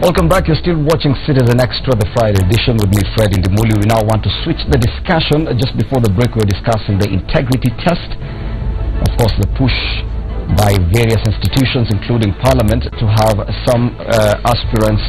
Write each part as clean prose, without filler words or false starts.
Welcome back. You're still watching Citizen Extra, the Friday edition with me, Fred Indimuli. We now want to switch the discussion. Just before the break, we were discussing the integrity test. Of course, the push by various institutions, including Parliament, to have some aspirants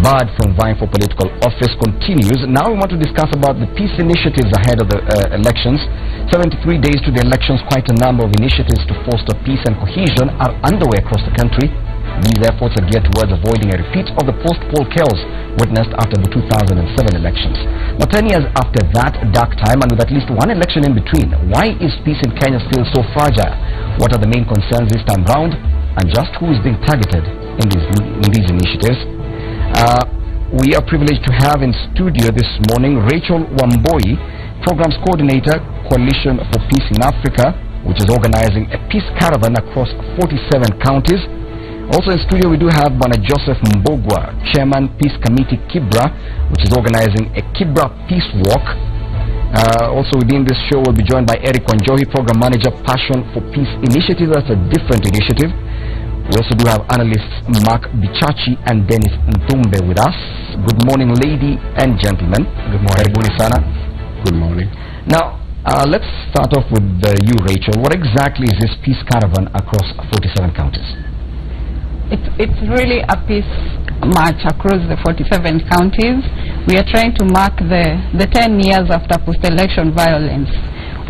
barred from vying for political office continues. Now we want to discuss about the peace initiatives ahead of the elections. 73 days to the elections, quite a number of initiatives to foster peace and cohesion are underway across the country. These efforts are geared towards avoiding a repeat of the post-poll chaos witnessed after the 2007 elections. Now, 10 years after that dark time, and with at least one election in between, why is peace in Kenya still so fragile? What are the main concerns this time round? And just who is being targeted in these initiatives? We are privileged to have in studio this morning Rachel Wamboi, Programs Coordinator, Coalition for Peace in Africa, which is organizing a peace caravan across 47 counties. Also in studio we do have Bwana Joseph Mbogwa, Chairman Peace Committee Kibra, which is organizing a Kibra Peace Walk. Also within this show we'll be joined by Eric Wanjohi, Program Manager, Passion for Peace Initiative. That's a different initiative. We also do have analysts Mark Bichachi and Dennis Ntumbe with us. Good morning, lady and gentlemen. Good morning. Good morning. Now, let's start off with you, Rachel. What exactly is this peace caravan across 47 counties? It's really a peace march across the 47 counties. We are trying to mark the 10 years after post-election violence.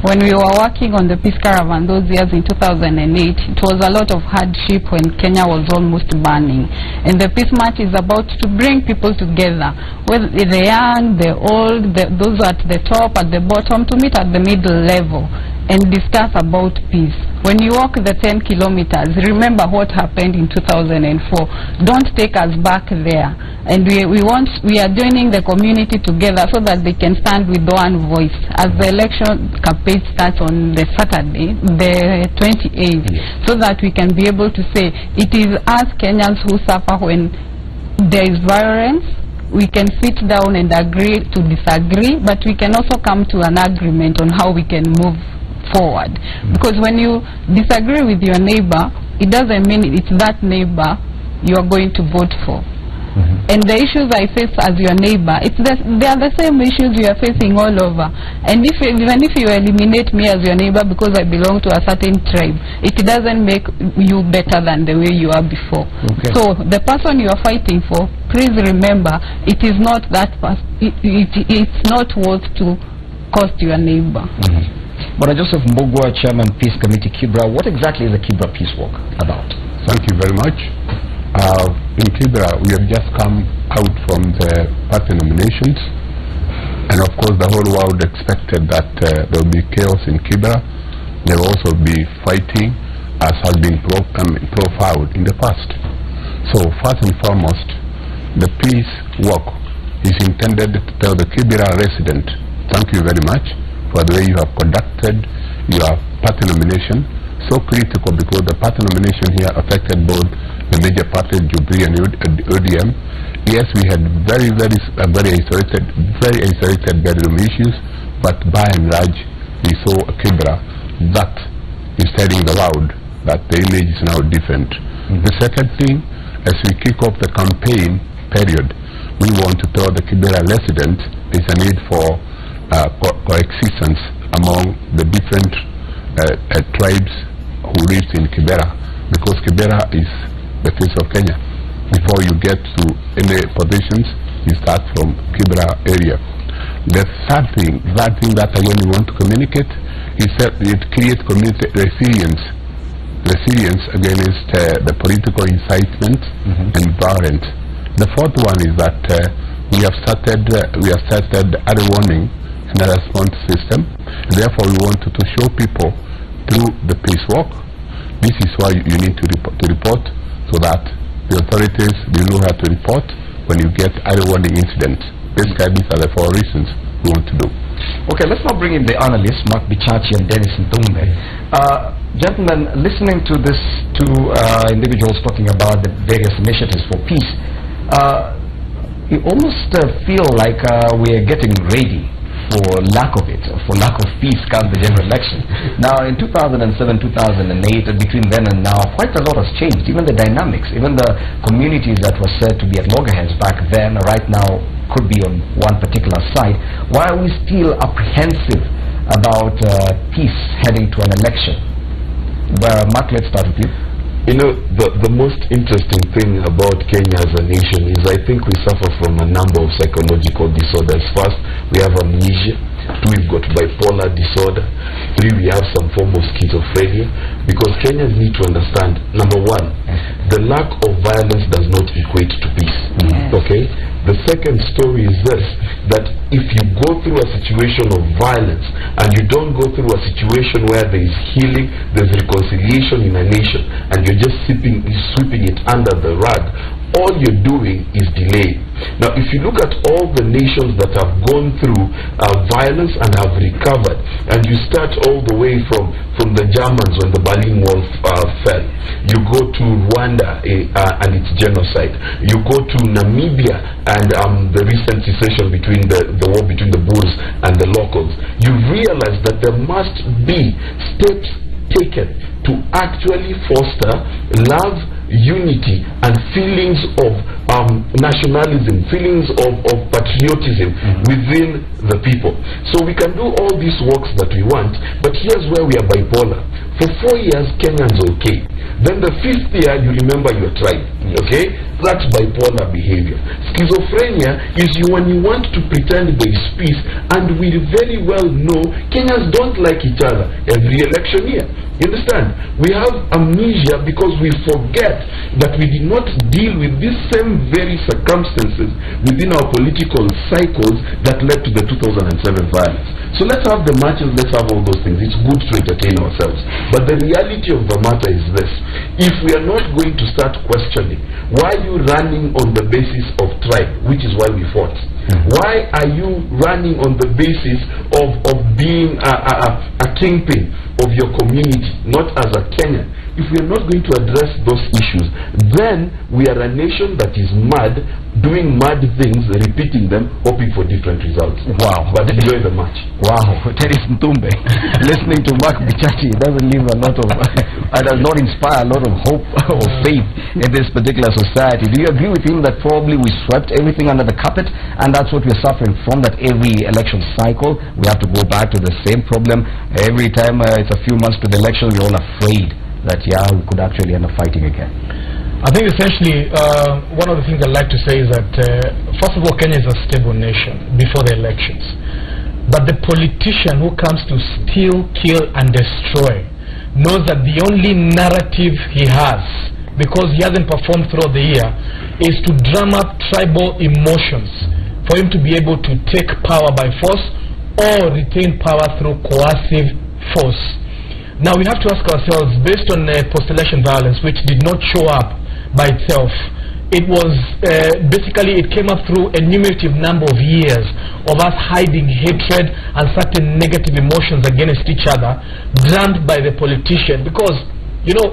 When we were working on the peace caravan those years in 2008, it was a lot of hardship when Kenya was almost burning. And the peace march is about to bring people together, whether the young, the old, those at the top, at the bottom, to meet at the middle level and discuss about peace. When you walk the 10 kilometers, remember what happened in 2004. Don't take us back there. And we are joining the community together so that they can stand with one voice. As the election campaign starts on the Saturday, the 28th, so that we can be able to say it is us Kenyans who suffer when there is violence. We can sit down and agree to disagree, but we can also come to an agreement on how we can move forward. Because when you disagree with your neighbor, it doesn't mean it's that neighbor you are going to vote for. And the issues I face as your neighbor, they are the same issues you are facing all over. And even if you eliminate me as your neighbor because I belong to a certain tribe, it doesn't make you better than the way you are before. So the person you are fighting for, please remember, it is not that it's not worth to cost your neighbor. But Joseph Mbogwa, Chairman Peace Committee Kibra, what exactly is the Kibra Peace Walk about? Thank you very much. In Kibra, we have just come out from the party nominations, and of course the whole world expected that there will be chaos in Kibra. There will also be fighting, as has been profiled in the past. So first and foremost, the peace walk is intended to tell the Kibra resident, thank you very much for the way you have conducted your party nomination. So critical because the party nomination here affected both the major parties, Jubilee and ODM. Yes, we had very isolated bedroom issues, but by and large, we saw a Kibra that is telling the world that the image is now different. The second thing, as we kick off the campaign period, we want to tell the Kibera residents there is a need for coexistence among the different tribes who live in Kibera, because Kibera is the face of Kenya. Before you get to any positions, you start from Kibera area. The third thing that again we want to communicate is that it creates community resilience against the political incitement and violence. The fourth one is that we have started early warning and a response system, and therefore we wanted to show people through the peace walk. This is why you need to report, so that the authorities will know how to report when you get early warning incidents. Basically, these are the 4 reasons we want to do. Okay, let's now bring in the analysts, Mark Bichachi and Dennis Ntumbe. Gentlemen, listening to this two individuals talking about the various initiatives for peace, you almost feel like we are getting ready, for lack of it, for lack of peace come the general election. Now, in 2007, 2008, between then and now, quite a lot has changed. Even the dynamics, even the communities that were said to be at loggerheads back then, right now could be on one particular side. Why are we still apprehensive about peace heading to an election? Mark, let's start with you. You know, the most interesting thing about Kenya as a nation is I think we suffer from a number of psychological disorders. First, we have amnesia. Two, we've got bipolar disorder. Three, we have some form of schizophrenia. Because Kenyans need to understand, number one, the lack of violence does not equate to peace. Okay? The second story is this, that if you go through a situation of violence and you don't go through a situation where there is healing, there's reconciliation in a nation, and you're just sweeping it under the rug, all you're doing is delay. Now, if you look at all the nations that have gone through violence and have recovered, and you start all the way from the Germans when the Berlin Wall fell, you go to Rwanda and its genocide, you go to Namibia and the recent secession between the war between the Boers and the locals, you realize that there must be steps taken to actually foster love, unity, and feelings of nationalism, feelings of patriotism within the people. So we can do all these works that we want, but here's where we are bipolar. For 4 years, Kenyans okay. Then the 5th year, you remember your tribe. Okay? That's bipolar behavior. Schizophrenia is when you want to pretend there is peace, and we very well know Kenyans don't like each other every election year. You understand? We have amnesia because we forget that we did not deal with these same very circumstances within our political cycles that led to the 2007 violence. So let's have the matches, let's have all those things. It's good to entertain ourselves. But the reality of the matter is this. If we are not going to start questioning, why are you running on the basis of tribe, which is why we fought? Why are you running on the basis of being a kingpin of your community, not as a Kenyan? If we are not going to address those issues, then we are a nation that is mad, doing mad things, repeating them, hoping for different results. Wow. But enjoy the match. Wow. Terry Mtumbe, listening to Mark Bichati doesn't leave a lot of, does not inspire a lot of hope or faith in this particular society. Do you agree with him that probably we swept everything under the carpet, and that's what we're suffering from, that every election cycle we have to go back to the same problem? Every time it's a few months to the election, we're all afraid that we could actually end up fighting again. I think essentially one of the things I'd like to say is that first of all, Kenya is a stable nation before the elections, but the politician who comes to steal, kill and destroy knows that the only narrative he has, because he hasn't performed throughout the year, is to drum up tribal emotions for him to be able to take power by force or retain power through coercive force. Now we have to ask ourselves, based on post-election violence, which did not show up by itself, it was basically, it came up through a numerative number of years of us hiding hatred and certain negative emotions against each other, drummed by the politician. Because, you know,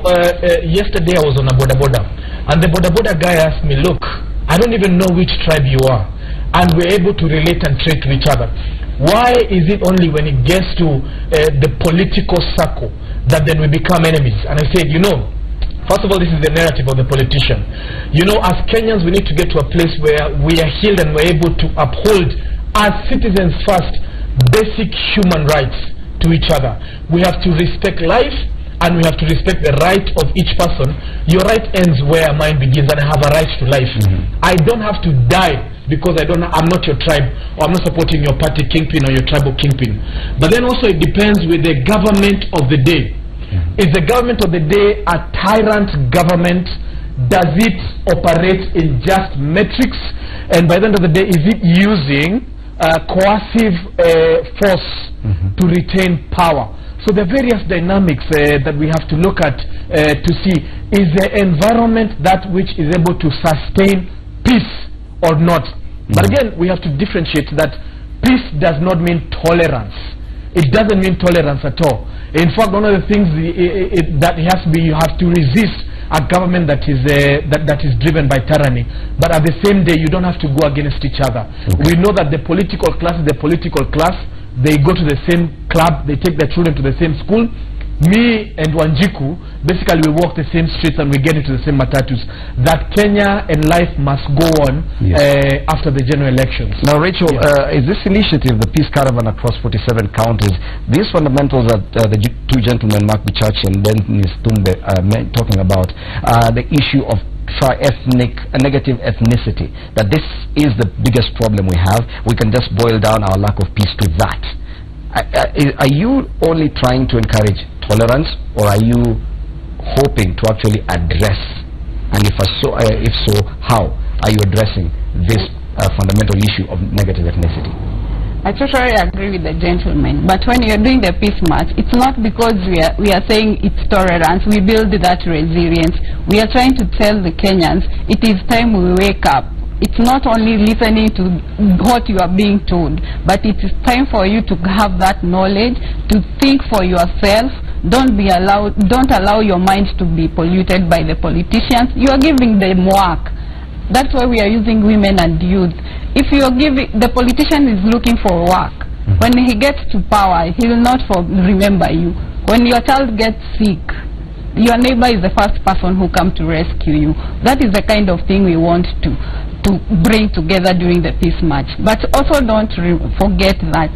yesterday I was on a boda, and the boda guy asked me, look, I don't even know which tribe you are, and we're able to relate and trade to each other. Why is it only when it gets to the political circle that then we become enemies? And I said, you know, first of all, this is the narrative of the politician. You know, as Kenyans, we need to get to a place where we are healed and we're able to uphold, as citizens first, basic human rights to each other. We have to respect life, and we have to respect the right of each person. Your right ends where mine begins, and I have a right to life. I don't have to die because I'm not your tribe, or I'm not supporting your party kingpin or your tribal kingpin. But then also it depends with the government of the day. Is the government of the day a tyrant government? Does it operate in just metrics? And by the end of the day, is it using coercive force to retain power? So the various dynamics that we have to look at to see, is the environment that which is able to sustain peace or not? But again, we have to differentiate that peace does not mean tolerance. It doesn't mean tolerance at all. In fact, one of the things that has to be, you have to resist a government that is driven by tyranny. But at the same day, you don't have to go against each other. We know that the political class is the political class, they go to the same club, they take their children to the same school. Me and Wanjiku, basically we walk the same streets and we get into the same matatus. That Kenya and life must go on after the general elections. Now, Rachel, is this initiative, the Peace Caravan across 47 counties, these fundamentals that the two gentlemen, Mark Bichachi and Dennis Tumbe, talking about, the issue of tri-ethnic, negative ethnicity, that this is the biggest problem we have. We can just boil down our lack of peace to that. Are you only trying to encourage tolerance, or are you hoping to actually address, and if so, how are you addressing this fundamental issue of negative ethnicity? I totally agree with the gentleman, but when you're doing the peace march, it's not because we are saying it's tolerance, we build that resilience. We are trying to tell the Kenyans it is time we wake up. It's not only listening to what you are being told, but it is time for you to have that knowledge, to think for yourself. Don't allow your mind to be polluted by the politicians. You are giving them work. That's why we are using women and youth. If you are giving, the politician is looking for work. When he gets to power, he will not remember you. When your child gets sick, your neighbor is the first person who comes to rescue you. That is the kind of thing we want to bring together during the peace march. But also don't forget that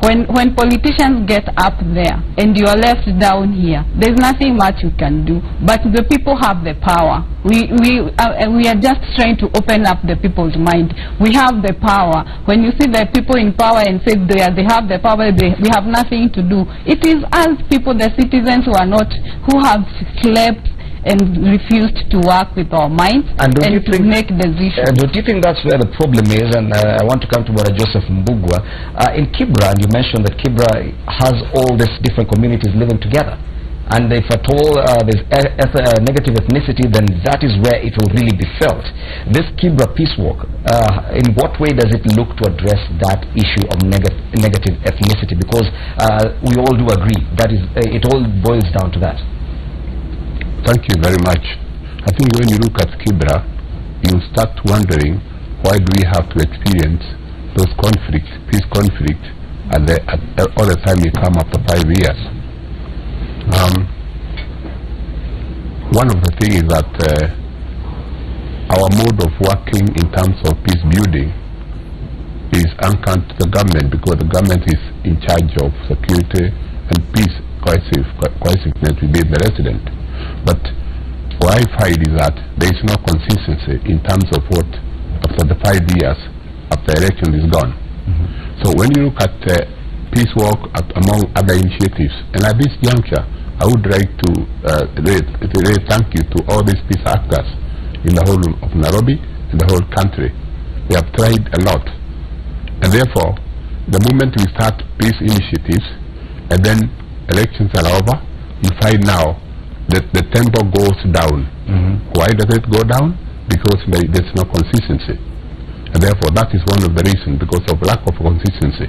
when politicians get up there and you are left down here, there's nothing much you can do. But the people have the power. We are just trying to open up the people's mind. We have the power. When you see the people in power and say they have the power, we have nothing to do. It is us people, the citizens who have slept and refused to work with our minds and to make decisions. Don't you think that's where the problem is? And I want to come to Brother Joseph Mbugua. In Kibra, and you mentioned that Kibra has all these different communities living together. And if at all there's negative ethnicity, then that is where it will really be felt. This Kibra Peace Walk, in what way does it look to address that issue of negative ethnicity? Because we all do agree that it all boils down to that. Thank you very much. I think when you look at Kibra, you start wondering, why do we have to experience those conflicts, peace conflicts, all the time you come after 5 years? One of the things is that our mode of working in terms of peace building is anchored to the government, because the government is in charge of security and peace cohesiveness within the resident. But what I find is that there is no consistency in terms of what, after the 5 years after election is gone. So when you look at peace walk among other initiatives, and at this juncture, I would like to really thank you to all these peace actors in the whole of Nairobi and the whole country. We have tried a lot, and therefore, the moment we start peace initiatives, and then elections are over, you find now that the tempo goes down. Why does it go down? Because there's no consistency. And therefore, that is one of the reasons, because of lack of consistency.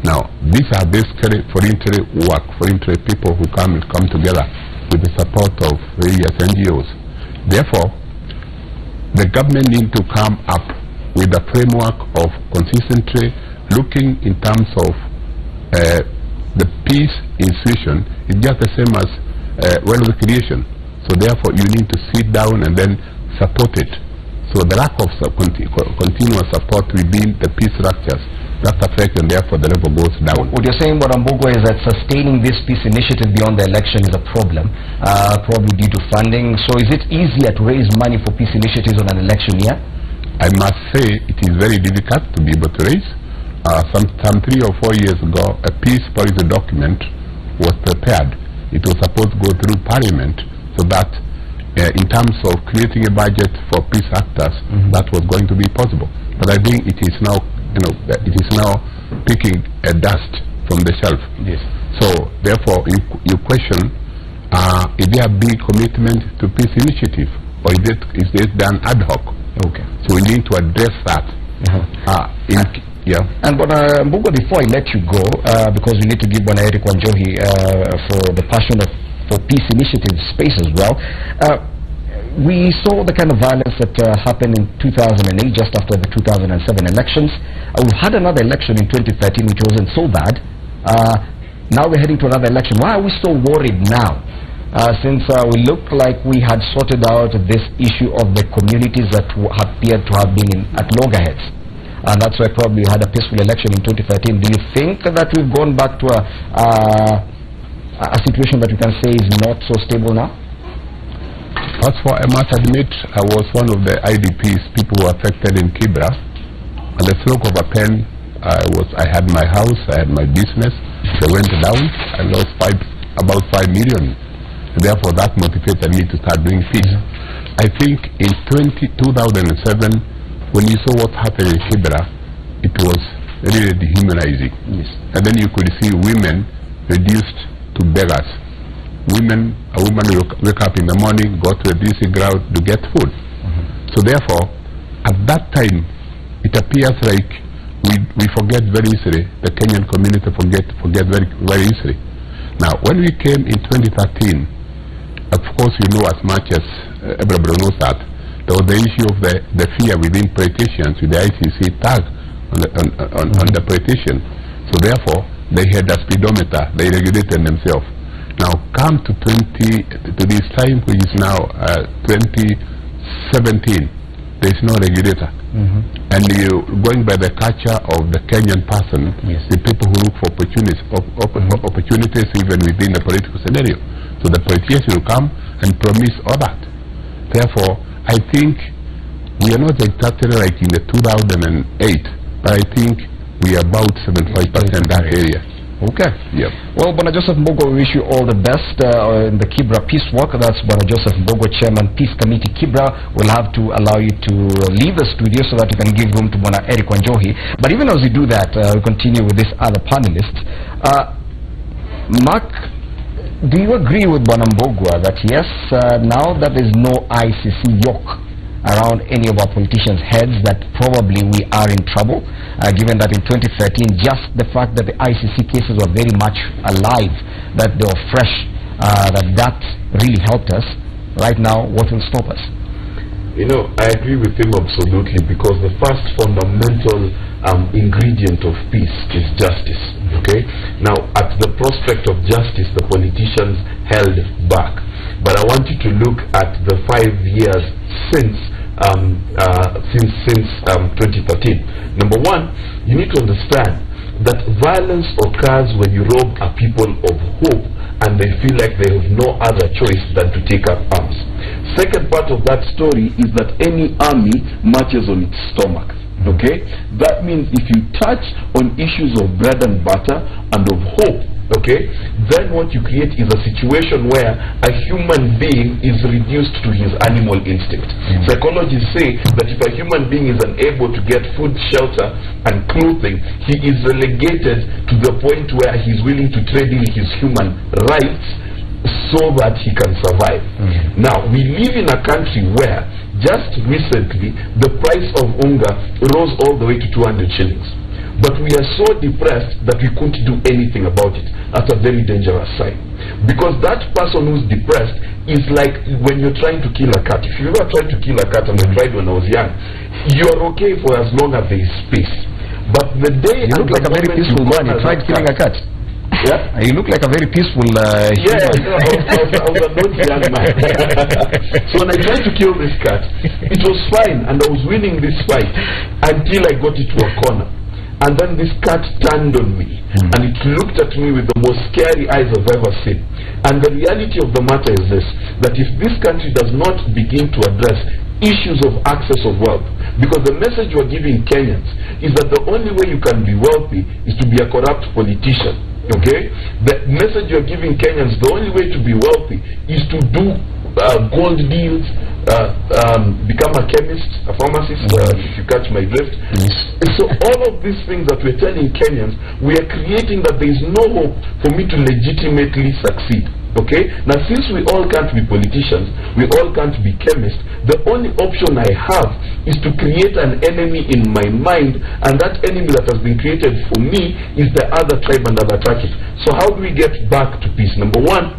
Now, these are basically voluntary work, voluntary people who come together with the support of various NGOs. Therefore, the government needs to come up with a framework of consistently looking in terms of the peace institution. It's just the same as wealth creation. So therefore you need to sit down and then support it. So the lack of continuous support within the peace structures, that affects, and therefore the level goes down. What you're saying, Mbugua, is that sustaining this peace initiative beyond the election is a problem, probably due to funding. So is it easier to raise money for peace initiatives on an election year? I must say it is very difficult to be able to raise. Some 3 or 4 years ago, a peace policy document was prepared. It was supposed to go through Parliament, so that in terms of creating a budget for peace actors, that was going to be possible. But I think it is now, it is now picking a dust from the shelf. Yes. So therefore, you question: is there a big commitment to peace initiative, or is it done ad hoc? Okay. So we need to address that. Yeah. And Mbugua, before I let you go, because we need to give Bwana Eric Wanjohi for the passion for peace initiative space as well. We saw the kind of violence that happened in 2008, just after the 2007 elections. We had another election in 2013, which wasn't so bad, Now we're heading to another election. Why are we so worried now? Since we look like we had sorted out this issue of the communities that appeared to have been at loggerheads. And that's why probably we had a peaceful election in 2013. Do you think that we've gone back to a situation that we can say is not so stable now? As for, I must admit, I was one of the IDPs, people who were affected in Kibra. On the stroke of a pen, I had my house, I had my business. They went down. I lost about 5 million. And therefore, that motivated me to start doing peace. I think in 2007, when you saw what happened in Kibra, it was really dehumanizing. Yes. And then you could see women reduced to beggars. A woman will wake up in the morning, go to a DC ground to get food. So therefore, at that time, it appears like we forget very easily. The Kenyan community forget very, very easily. Now, when we came in 2013, of course you know as much as everybody knows that, there was the issue of the fear within politicians with the ICC tag on the politician. So therefore, they had a speedometer, they regulated themselves. Now come to this time, which is now 2017, there is no regulator. And you going by the culture of the Kenyan person, yes, the people who look for opportunities, opportunities even within the political scenario. So the politicians will come and promise all that. Therefore, I think we are not exactly like in the 2008, but I think we are about 75% that area. Okay. Yep. Well, Bwana Joseph Mbogo, we wish you all the best in the Kibra peace work. That's Bwana Joseph Mbogo, Chairman, Peace Committee Kibra. We'll have to allow you to leave the studio so that you can give room to Bwana Eric Wanjohi. But even as you do that, we'll continue with this other panelist. Mark, do you agree with Bwana Mbogo that yes, now that there's no ICC yoke around any of our politicians' heads, that probably we are in trouble, given that in 2013, just the fact that the ICC cases were very much alive, that they were fresh, that really helped us. Right now, what will stop us? You know, I agree with him absolutely, because the first fundamental ingredient of peace is justice. Okay? Now, at the prospect of justice, the politicians held back. But I want you to look at the 5 years since 2013. Number one, you need to understand that violence occurs when you rob a people of hope and they feel like they have no other choice than to take up arms. Second part of that story is that any army marches on its stomach. Okay? That means if you touch on issues of bread and butter and of hope, okay, then what you create is a situation where a human being is reduced to his animal instinct. Psychologists say that if a human being is unable to get food, shelter and clothing, he is relegated to the point where he's willing to trade in his human rights so that he can survive. Now, we live in a country where just recently the price of unga rose all the way to 200 shillings. But we are so depressed that we couldn't do anything about it. That's a very dangerous sign. Because that person who's depressed is like when you're trying to kill a cat. If you ever tried to kill a cat, and I tried when I was young, you're okay for as long as there is space. But the day... You look like a very peaceful man. You tried killing a cat. Yeah? You look like a very peaceful I was a naughty young man. So when I tried to kill this cat, it was fine, and I was winning this fight until I got it to a corner. And then this cat turned on me, and it looked at me with the most scary eyes I've ever seen. And the reality of the matter is this, that if this country does not begin to address issues of access of wealth, because the message we're giving Kenyans is that the only way you can be wealthy is to be a corrupt politician. Okay? The message you're giving Kenyans, the only way to be wealthy is to do gold deals, become a chemist, a pharmacist, if you catch my drift. So all of these things that we're telling Kenyans, we are creating that there is no hope for me to legitimately succeed. Okay? Now, since we all can't be politicians, we all can't be chemists, the only option I have is to create an enemy in my mind, and that enemy that has been created for me is the other tribe, and I'll attack it. So how do we get back to peace? Number one,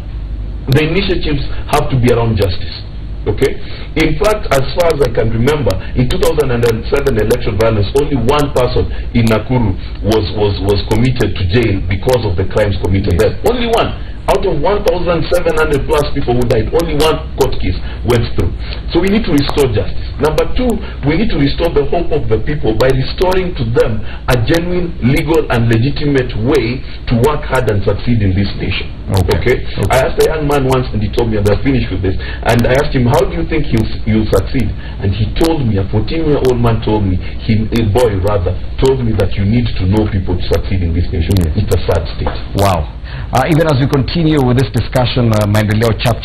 the initiatives have to be around justice. Okay? In fact, as far as I can remember, in 2007 election violence, only one person in Nakuru was committed to jail because of the crimes committed there. Only one. Out of 1,700 plus people who died, only one court case went through. So we need to restore justice. Number two, we need to restore the hope of the people by restoring to them a genuine, legal and legitimate way to work hard and succeed in this nation. Okay? I asked a young man once and he told me, and I'll finish with this, and I asked him, how do you think you'll succeed? And he told me, a 14-year-old man told me, a boy rather, told me that you need to know people to succeed in this nation. It's a sad state. Wow. Even as we continue with this discussion, Maendeleo Chap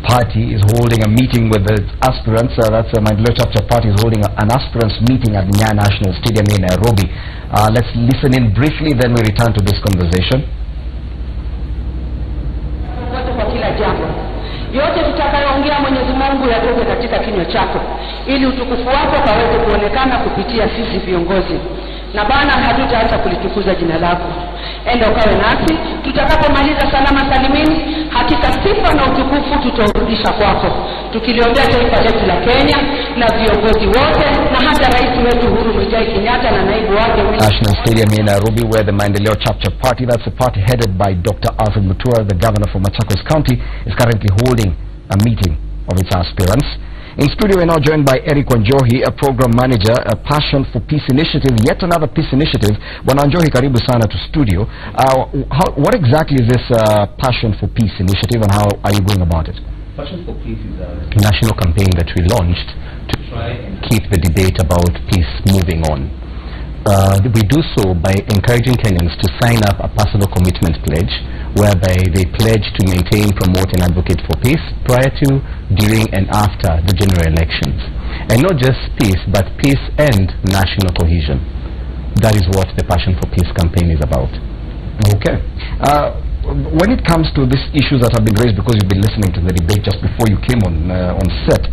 Party is holding a meeting with its aspirants. That's Maendeleo Chap Party is holding an aspirants meeting at Nya National Stadium in Nairobi. Let's listen in briefly, then we return to this conversation. Kwa kila jambo yote tutakayoongea Mwenyezi Mungu yatoke katika kinywa chako ili utukufu wako kaweze kuonekana kupitia sisi viongozi. Na Bwana, hatutaacha kulitukuza jina lako. Enda ukawe nasi tutakapomaliza salama salimini. Hakika sifa na utukufu tutarudisha kwako, tukiliombea taifa letu la Kenya na viongozi wote na hata rais wetu Uhuru Muigai Kenyatta na naibu wake. National Stadium in Nairobi, where the Maendeleo Chap Party, that's a party headed by Dr. Alfred Mutua, the governor from Machakos County, is currently holding a meeting of its aspirants. In studio, we're now joined by Eric Wanjohi, a program manager, a Passion for Peace initiative, yet another peace initiative. Bwana Wanjohi, karibu sana to studio. What exactly is this Passion for Peace initiative and how are you going about it? Passion for Peace is a national campaign that we launched to try and keep the debate about peace moving on. We do so by encouraging Kenyans to sign up a personal commitment pledge, whereby they pledge to maintain, promote and advocate for peace prior to, during and after the general elections. And not just peace, but peace and national cohesion. That is what the Passion for Peace campaign is about. Okay. When it comes to these issues that have been raised, because you've been listening to the debate just before you came on set,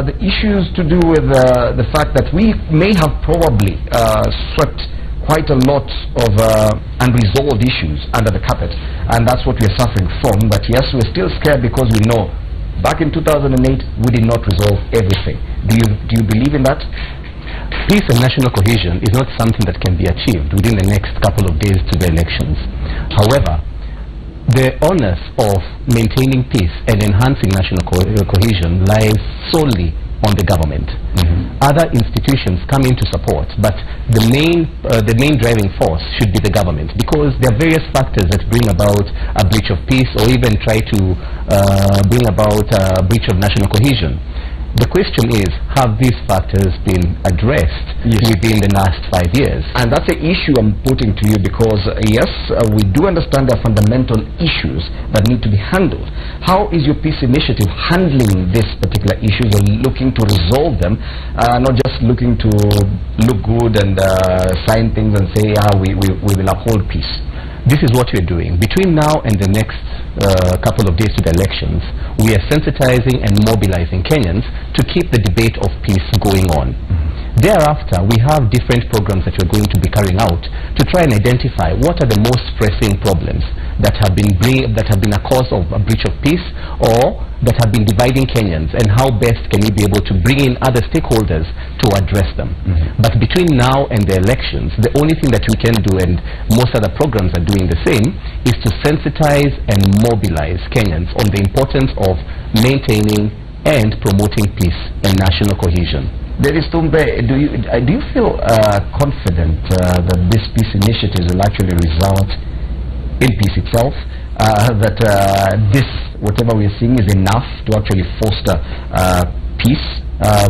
the issues to do with the fact that we may have probably swept quite a lot of unresolved issues under the carpet, and that's what we're suffering from. But yes, we're still scared because we know back in 2008 we did not resolve everything. Do you believe in that? Peace and national cohesion is not something that can be achieved within the next couple of days to the elections. However, the onus of maintaining peace and enhancing national cohesion lies solely on the government. Other institutions come in to support, but the main driving force should be the government, because there are various factors that bring about a breach of peace or even try to bring about a breach of national cohesion. The question is, have these factors been addressed within the last 5 years? And that's the issue I'm putting to you, because yes, we do understand there are fundamental issues that need to be handled. How is your peace initiative handling these particular issues or looking to resolve them, not just looking to look good and sign things and say, we will uphold peace? This is what we're doing. Between now and the next couple of days to the elections, we are sensitizing and mobilizing Kenyans to keep the debate of peace going on. Thereafter, we have different programs that we're going to be carrying out to try and identify what are the most pressing problems that have been a cause of a breach of peace or that have been dividing Kenyans, and how best can we be able to bring in other stakeholders to address them. But between now and the elections, the only thing that we can do, and most other programs are doing the same, is to sensitize and mobilize Kenyans on the importance of maintaining and promoting peace and national cohesion. Dennis Tumbe, do you feel confident that this peace initiative will actually result in peace itself? That this, whatever we are seeing, is enough to actually foster peace?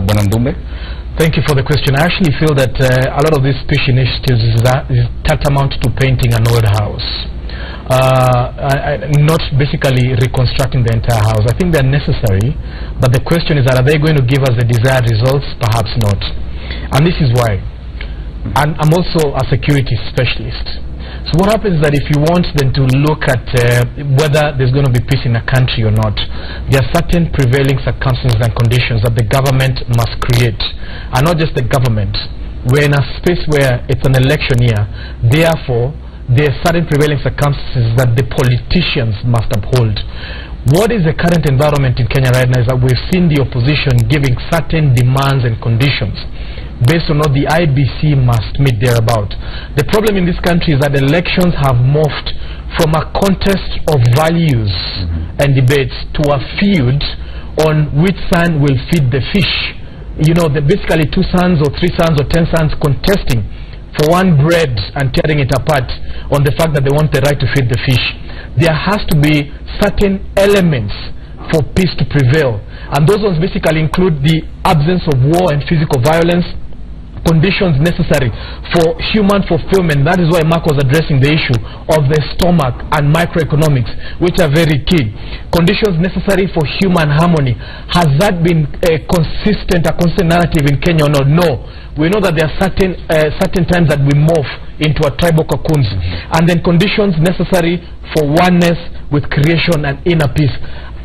Bonandumbe? Thank you for the question. I actually feel that a lot of these peace initiatives is tantamount to painting an old house. Not basically reconstructing the entire house. I think they're necessary, but the question is, are they going to give us the desired results? Perhaps not. And this is why. And I'm also a security specialist. So what happens is that if you want them to look at whether there's going to be peace in a country or not, there are certain prevailing circumstances and conditions that the government must create. And not just the government. We're in a space where it's an election year. Therefore, there are certain prevailing circumstances that the politicians must uphold. What is the current environment in Kenya right now is that we've seen the opposition giving certain demands and conditions based on what the IBC must meet thereabout. The problem in this country is that elections have morphed from a contest of values and debates to a feud on which son will feed the fish. You know, basically 2 sons or 3 sons or 10 sons contesting for one bread and tearing it apart on the fact that they want the right to feed the fish. There has to be certain elements for peace to prevail, and those ones basically include the absence of war and physical violence, conditions necessary for human fulfillment. That is why Mark was addressing the issue of the stomach and microeconomics, which are very key. Conditions necessary for human harmony. Has that been a consistent narrative in Kenya or not? No. We know that there are certain times that we morph into a tribal cocoons, and then conditions necessary for oneness with creation and inner peace.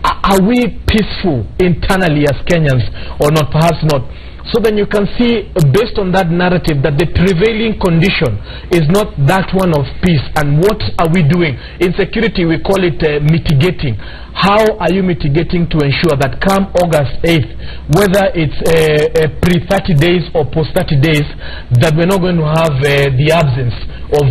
Are we peaceful internally as Kenyans or not? Perhaps not. So then you can see, based on that narrative, that the prevailing condition is not that one of peace. And what are we doing? In security, we call it mitigating. How are you mitigating to ensure that come August 8th, whether it's pre-30 days or post-30 days, that we're not going to have the absence of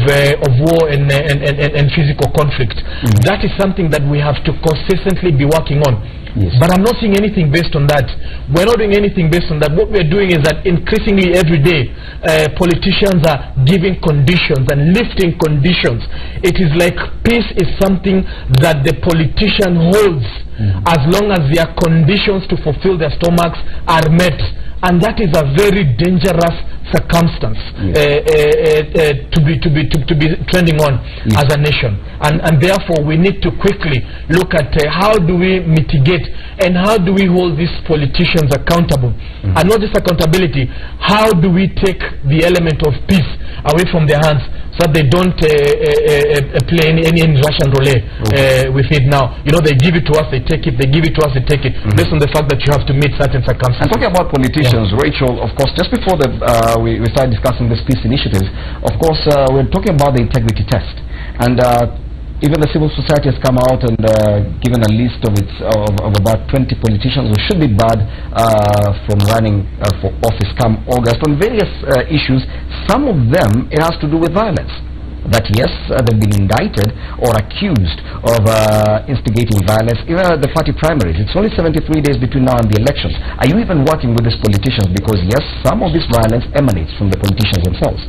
war and physical conflict? That is something that we have to consistently be working on. Yes. But I'm not seeing anything based on that. We're not doing anything based on that. What we're doing is that increasingly every day, politicians are giving conditions and lifting conditions. It is like peace is something that the politician holds as long as their conditions to fulfill their stomachs are met. And that is a very dangerous circumstance to be trending on as a nation. And therefore we need to quickly look at how do we mitigate and how do we hold these politicians accountable. And not just accountability, how do we take the element of peace away from their hands so that they don't play any Russian roulette with it now. You know, they give it to us, they take it, they give it to us, they take it, based on the fact that you have to meet certain circumstances. And talking about politicians, Rachel, of course, just before we started discussing this peace initiative, of course, we're talking about the integrity test. And even the civil society has come out and given a list of about 20 politicians who should be barred from running for office come August on various issues. Some of them, it has to do with violence. That yes, they've been indicted or accused of instigating violence, even at the party primaries. It's only 73 days between now and the elections. Are you even working with these politicians? Because yes, some of this violence emanates from the politicians themselves.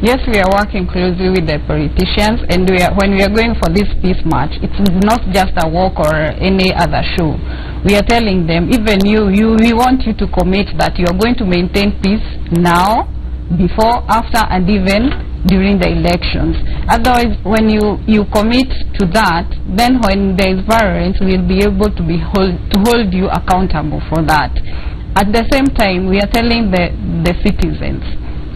Yes, we are working closely with the politicians, and when we are going for this peace march, it's not just a walk or any other show. We are telling them, even we want you to commit that you are going to maintain peace now, before, after, and even during the elections. Otherwise, when you commit to that, then when there is violence, we will be able to hold you accountable for that. At the same time, we are telling the citizens,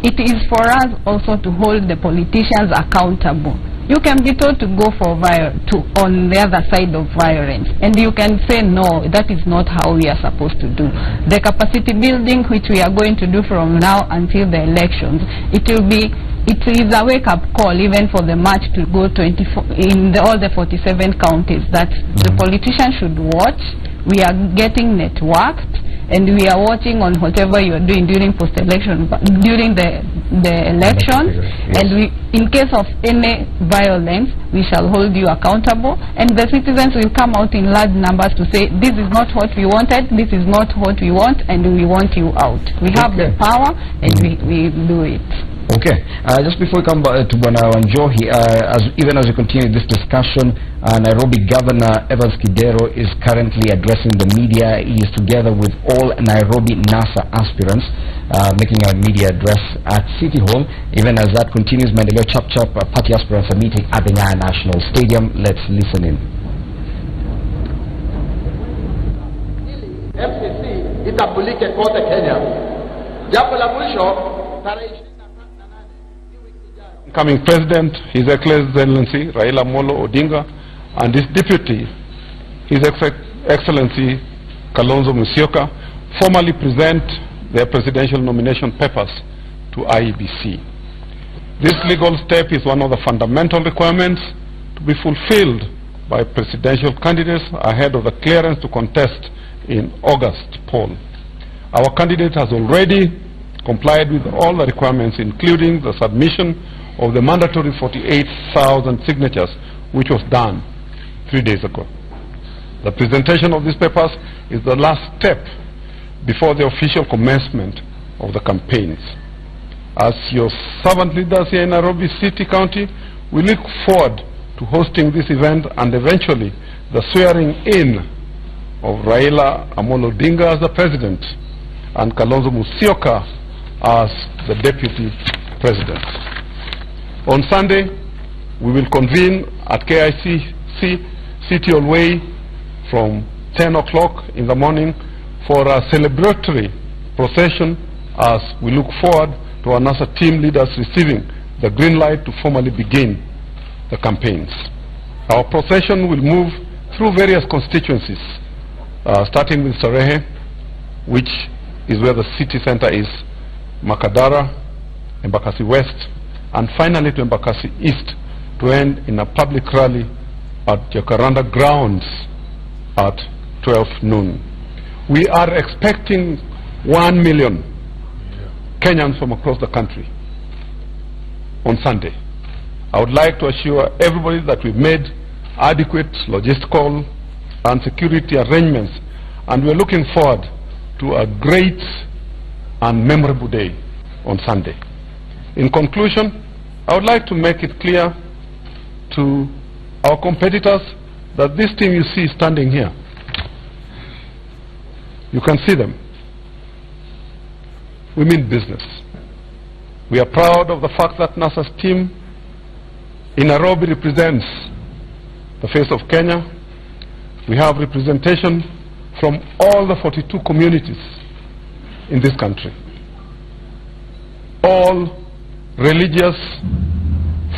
it is for us also to hold the politicians accountable. You can be told to go for on the other side of violence, and you can say no, that is not how we are supposed to do. The capacity building which we are going to do from now until the elections, it is a wake-up call even for the march to go in all the 47 counties, that the politicians should watch. We are getting networked, and we are watching on whatever you are doing during post-election, during the elections, and in case of any violence, we shall hold you accountable, and the citizens will come out in large numbers to say, this is not what we wanted, this is not what we want, and we want you out. We have the power, and we do it. Okay. Just before we come to Bwana Wanjohi, even as we continue this discussion, Nairobi Governor Evans Kidero is currently addressing the media. He is together with all Nairobi NASA aspirants, making a media address at City Hall. Even as that continues, Maendeleo Chap party aspirants are meeting at the Nyayo National Stadium. Let's listen in. FCC itambulike kote Kenya. Jambo la mwisho, tarehe Incoming President, His Excellency Raila Amolo Odinga, and his deputy, His Excellency Kalonzo Musyoka, formally present their presidential nomination papers to IEBC. This legal step is one of the fundamental requirements to be fulfilled by presidential candidates ahead of the clearance to contest in August poll. Our candidate has already complied with all the requirements, including the submission of the mandatory 48,000 signatures, which was done 3 days ago. The presentation of these papers is the last step before the official commencement of the campaigns. As your servant leaders here in Nairobi City County, we look forward to hosting this event and eventually the swearing in of Raila Amolo Odinga as the president and Kalonzo Musyoka as the deputy president. On Sunday, we will convene at KICC City Hall Way from 10 o'clock in the morning for a celebratory procession as we look forward to our NASA team leaders receiving the green light to formally begin the campaigns. Our procession will move through various constituencies, starting with Sarehe, which is where the city center is, Makadara, Embakasi West, and finally to Embakasi East, to end in a public rally at Jacaranda grounds at 12 noon. We are expecting 1 million Kenyans from across the country on Sunday. I would like to assure everybody that we've made adequate logistical and security arrangements, and we're looking forward to a great and memorable day on Sunday. In conclusion, I would like to make it clear to our competitors that this team you see standing here, you can see them. We mean business. We are proud of the fact that NASA's team in Nairobi represents the face of Kenya. We have representation from all the 42 communities in this country. All religious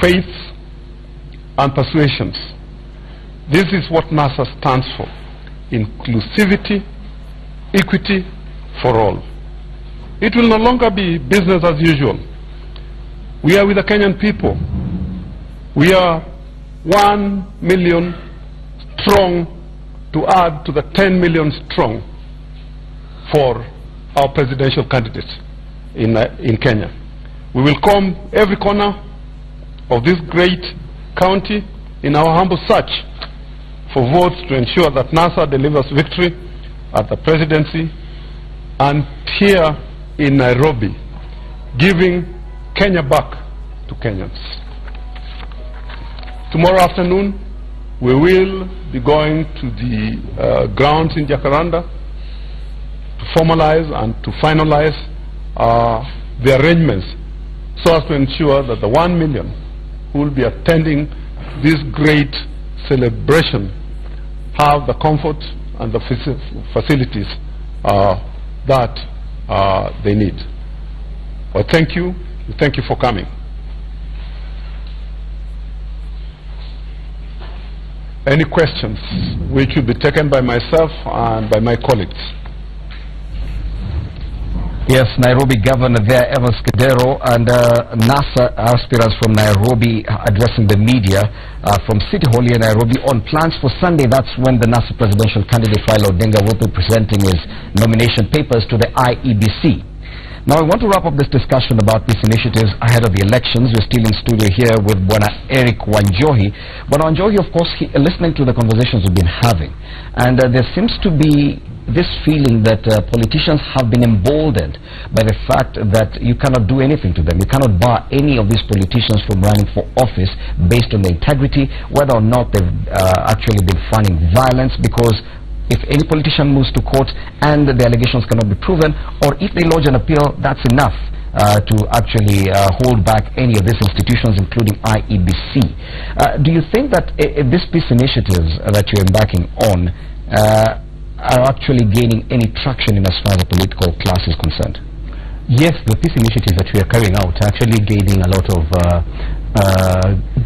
faiths and persuasions. This is what NASA stands for: inclusivity, equity for all. It will no longer be business as usual. We are with the Kenyan people. We are 1 million strong to add to the 10 million strong for our presidential candidates in Kenya. We will comb every corner of this great county in our humble search for votes to ensure that NASA delivers victory at the presidency and here in Nairobi, giving Kenya back to Kenyans. Tomorrow afternoon, we will be going to the grounds in Jacaranda to formalize and to finalize the arrangements so as to ensure that the 1 million who will be attending this great celebration have the comfort and the facilities that they need. Well, thank you. Thank you for coming. Any questions which will be taken by myself and by my colleagues? Yes, Nairobi Governor there, Evans Kidero, and NASA aspirants from Nairobi addressing the media from City Hall in Nairobi on plans for Sunday. That's when the NASA presidential candidate Raila Odinga will be presenting his nomination papers to the IEBC. Now, I want to wrap up this discussion about these initiatives ahead of the elections. We're still in studio here with Bwana Eric Wanjohi. Bwana Wanjohi, of course, listening to the conversations we've been having, and there seems to be this feeling that politicians have been emboldened by the fact that you cannot do anything to them. You cannot bar any of these politicians from running for office based on their integrity, whether or not they've actually been funding violence, because if any politician moves to court and the allegations cannot be proven, or if they lodge an appeal, that's enough to actually hold back any of these institutions, including IEBC. Do you think that these peace initiatives that you're embarking on are actually gaining any traction in as far as the political class is concerned? Yes, the peace initiatives that we are carrying out are actually gaining a lot of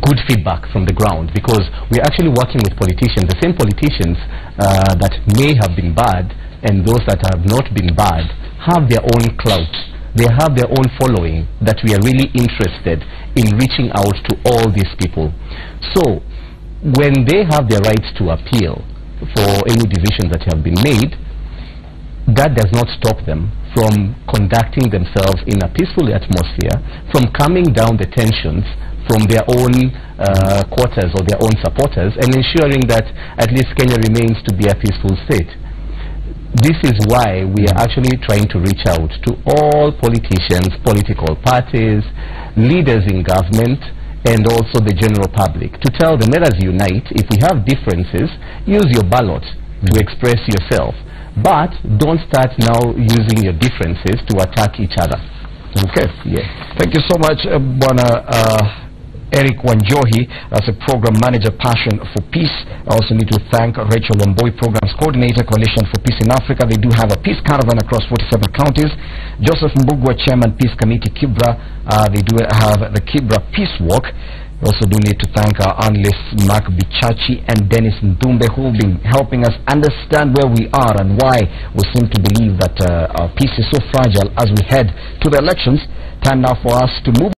good feedback from the ground, because we're actually working with politicians, the same politicians that may have been bad and those that have not been bad have their own clout. They have their own following that we are really interested in reaching out to all these people. So when they have their rights to appeal for any decisions that have been made, that does not stop them from conducting themselves in a peaceful atmosphere, from calming down the tensions from their own quarters or their own supporters, and ensuring that at least Kenya remains to be a peaceful state. This is why we are actually trying to reach out to all politicians, political parties, leaders in government, and also the general public, to tell them, let us unite. If we have differences, use your ballot to express yourself. But don't start now using your differences to attack each other. Okay. Yes. Thank you so much, Bwana Eric Wanjohi, as a Program Manager, Passion for Peace. I also need to thank Rachel Wamboi, Programs Coordinator, Coalition for Peace in Africa. They do have a peace caravan across 47 counties. Joseph Mbugua, Chairman, Peace Committee, Kibra. They do have the Kibra Peace Walk. We also do need to thank our analysts, Mark Bichachi and Dennis Ndumbe, who have been helping us understand where we are and why we seem to believe that our peace is so fragile as we head to the elections. Time now for us to move